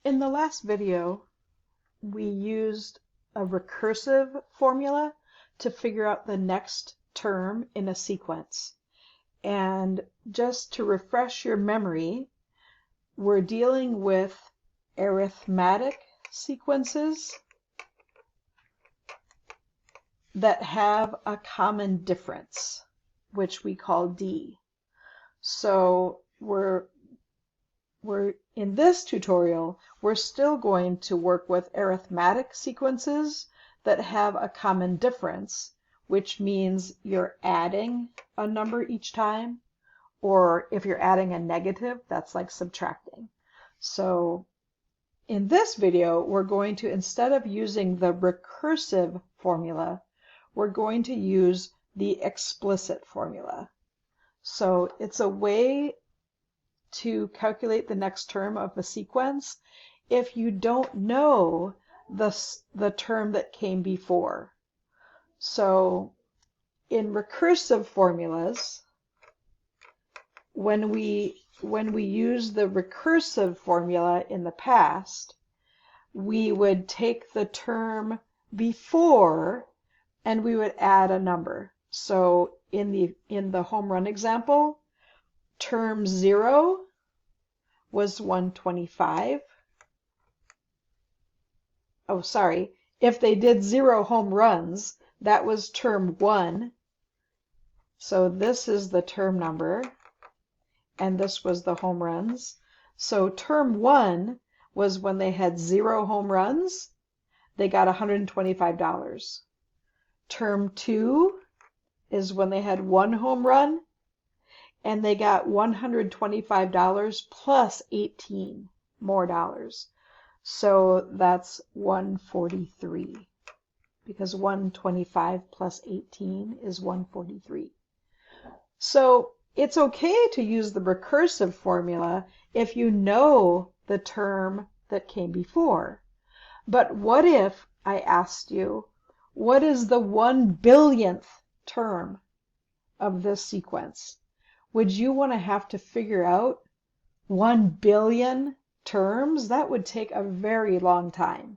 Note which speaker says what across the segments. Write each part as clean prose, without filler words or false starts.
Speaker 1: In the last video, we used a recursive formula to figure out the next term in a sequence. And just to refresh your memory, we're dealing with arithmetic sequences that have a common difference, which we call D. So in this tutorial, we're still going to work with arithmetic sequences that have a common difference, which means you're adding a number each time, or if you're adding a negative, that's like subtracting. So in this video, we're going to, instead of using the recursive formula, we're going to use the explicit formula. So it's a way to calculate the next term of the sequence if you don't know the term that came before. So in recursive formulas, when we use the recursive formula in the past, we would take the term before and we would add a number. So in the home run example, term 0 was 125. Oh, sorry. If they did 0 home runs, that was term 1. So this is the term number, and this was the home runs. So term 1 was when they had 0 home runs, they got $125. Term 2 is when they had 1 home run, and they got $125 plus 18 more dollars. So that's 143, because 125 plus 18 is 143. So it's okay to use the recursive formula if you know the term that came before. But what if I asked you, what is the 1 billionth term of this sequence? Would you want to have to figure out 1 billion terms? That would take a very long time.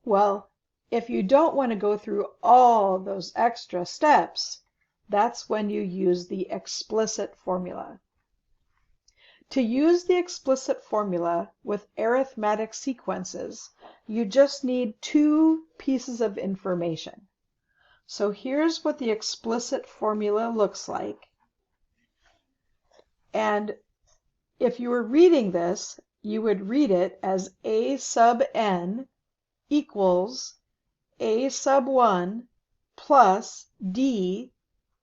Speaker 1: Well, if you don't want to go through all those extra steps, that's when you use the explicit formula. To use the explicit formula with arithmetic sequences, you just need 2 pieces of information. So here's what the explicit formula looks like. And if you were reading this, you would read it as A sub n equals A sub 1 plus D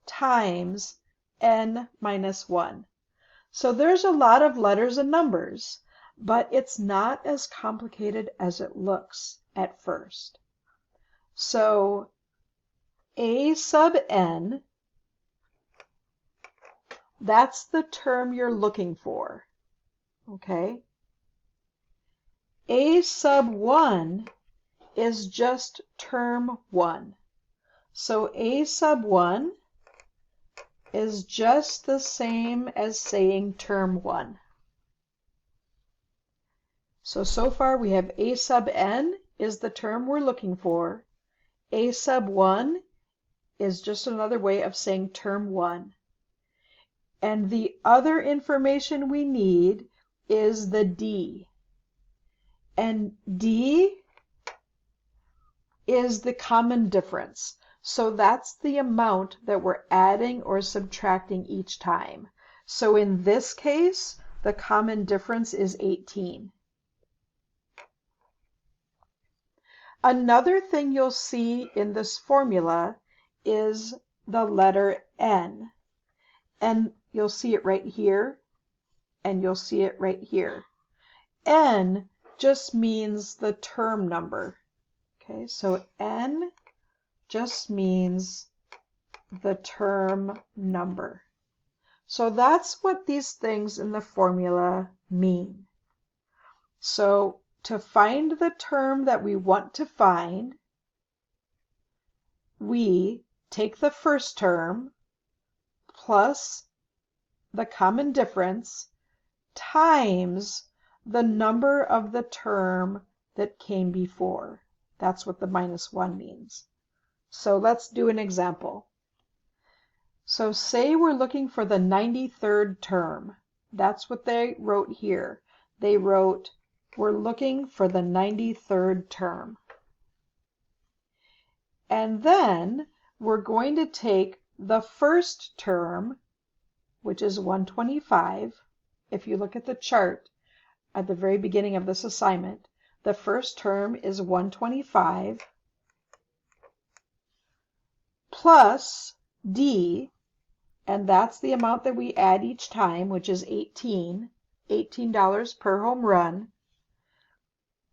Speaker 1: times n minus 1. So there's a lot of letters and numbers, but it's not as complicated as it looks at first. So A sub n, that's the term you're looking for, okay? A sub 1 is just term 1. So A sub 1 is just the same as saying term 1. So far we have A sub n is the term we're looking for. A sub 1 is just another way of saying term 1. And the other information we need is the D. And D is the common difference. So that's the amount that we're adding or subtracting each time. So in this case, the common difference is 18. Another thing you'll see in this formula is the letter N. And you'll see it right here, and you'll see it right here. N just means the term number. Okay, so N just means the term number. So that's what these things in the formula mean. So to find the term that we want to find, we take the first term plus the common difference times the number of the term that came before. That's what the -1 means. So let's do an example. So say we're looking for the 93rd term. That's what they wrote here. They wrote, we're looking for the 93rd term. And then we're going to take the first term, which is 125. If you look at the chart at the very beginning of this assignment, the first term is 125 plus D, and that's the amount that we add each time, which is $18 per home run,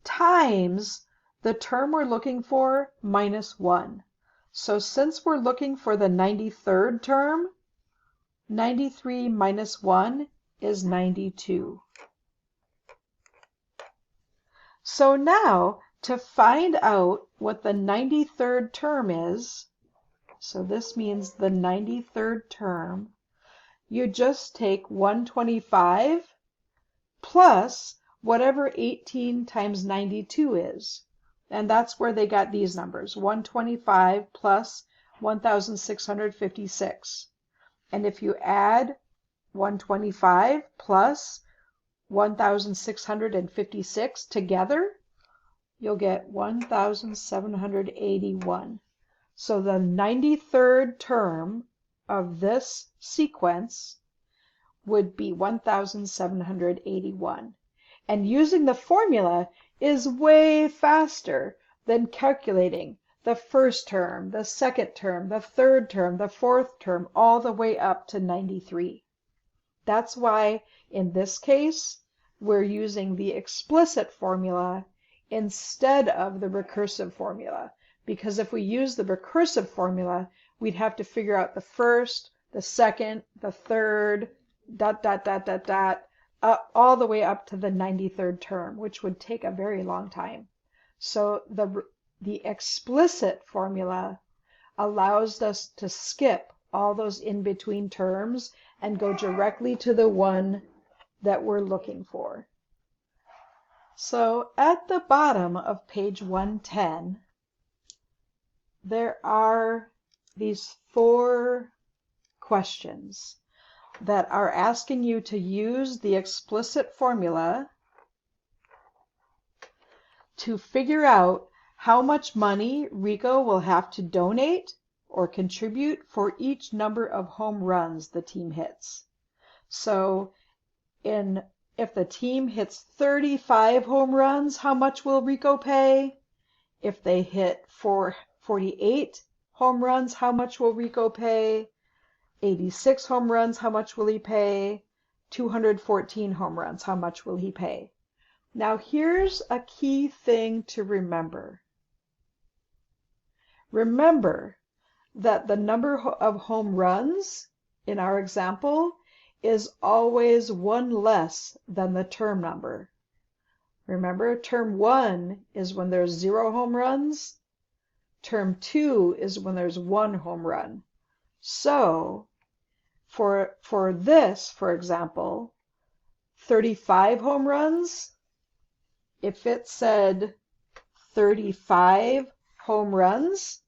Speaker 1: times the term we're looking for -1. So since we're looking for the 93rd term, 93 minus 1 is 92. So now, to find out what the 93rd term is, so this means the 93rd term, you just take 125 plus whatever 18 times 92 is. And that's where they got these numbers, 125 plus 1,656. And if you add 125 plus 1,656 together, you'll get 1,781. So the 93rd term of this sequence would be 1,781. And using the formula is way faster than calculating the first term, the second term, the third term, the fourth term, all the way up to 93. That's why in this case, we're using the explicit formula instead of the recursive formula. Because if we use the recursive formula, we'd have to figure out the first, the second, the third, all the way up to the 93rd term, which would take a very long time. So the explicit formula allows us to skip all those in-between terms and go directly to the one that we're looking for. So at the bottom of page 110, there are these 4 questions that are asking you to use the explicit formula to figure out how much money Rico will have to donate or contribute for each number of home runs the team hits. So if the team hits 35 home runs, how much will Rico pay? If they hit 48 home runs, how much will Rico pay? 86 home runs, how much will he pay? 214 home runs, how much will he pay? Now here's a key thing to remember. Remember that the number of home runs in our example is always 1 less than the term number. Remember, term 1 is when there's 0 home runs. Term 2 is when there's 1 home run. So, for this, for example, 35 home runs, if it said 35 home runs,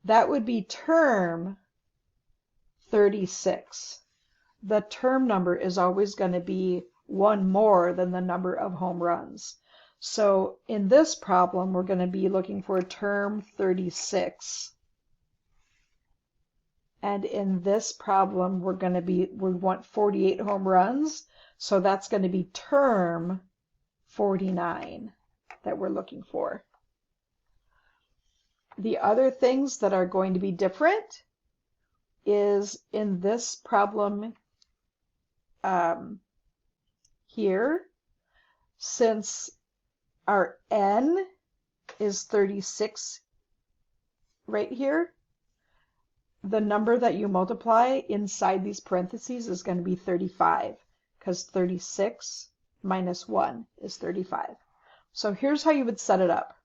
Speaker 1: that would be term 36. The term number is always going to be 1 more than the number of home runs. So in this problem, we're going to be looking for term 36. And in this problem, we want 48 home runs. So that's going to be term 49 that we're looking for. The other things that are going to be different is in this problem here, since our n is 36 right here, the number that you multiply inside these parentheses is going to be 35, because 36 minus 1 is 35. So here's how you would set it up.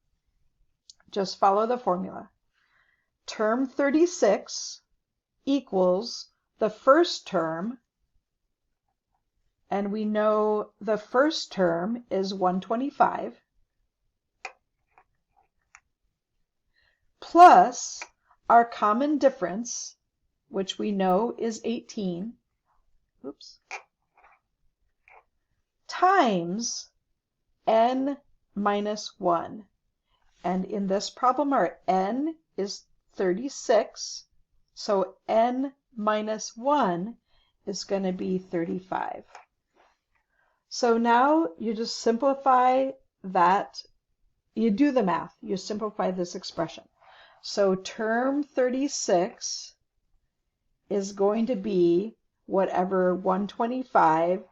Speaker 1: Just follow the formula. Term 36 equals the first term, and we know the first term is 125 plus our common difference, which we know is 18, times n minus 1. And in this problem, our n is 36, so n minus 1 is going to be 35. So now you just simplify that. You do the math. You simplify this expression. So term 36 is going to be whatever 125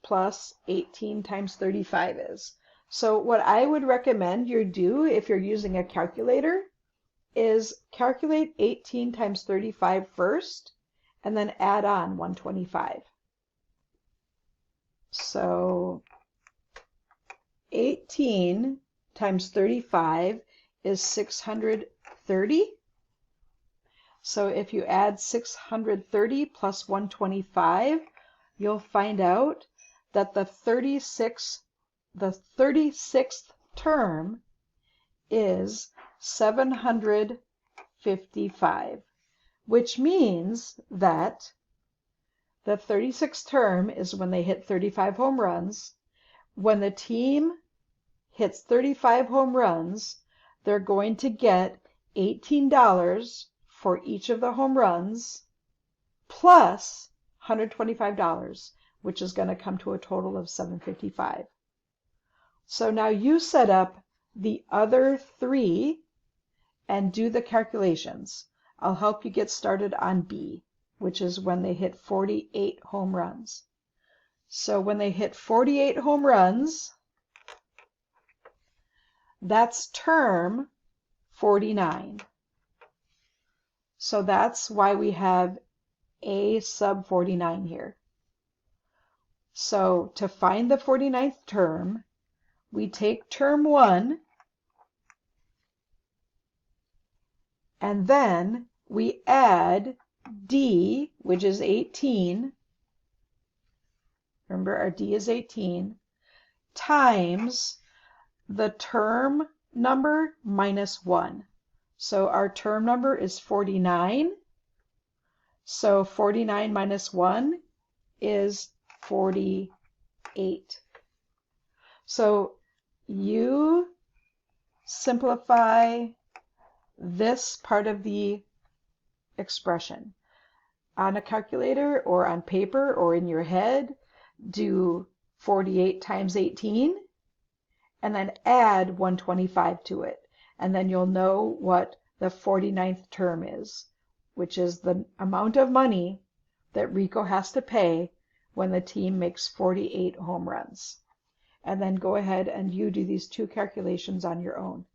Speaker 1: plus 18 times 35 is. So what I would recommend you do if you're using a calculator is calculate 18 times 35 first and then add on 125. So 18 times 35 is 630. So if you add 630 plus 125, you'll find out that the 36th term is 755, which means that the 36th term is when they hit 35 home runs. When the team hits 35 home runs, they're going to get $18 for each of the home runs plus $125, which is going to come to a total of $755. So now you set up the other three and do the calculations. I'll help you get started on B, which is when they hit 48 home runs. So when they hit 48 home runs, that's term 49. So that's why we have A sub 49 here. So to find the 49th term, we take term 1 and then we add D, which is 18. Remember, our D is 18, times the term number minus 1. So our term number is 49. So 49 minus 1 is 48. So you simplify this part of the expression. On a calculator or on paper or in your head, do 48 times 18 and then add 125 to it. And then you'll know what the 49th term is, which is the amount of money that Ricoh has to pay when the team makes 48 home runs. And then go ahead and you do these two calculations on your own.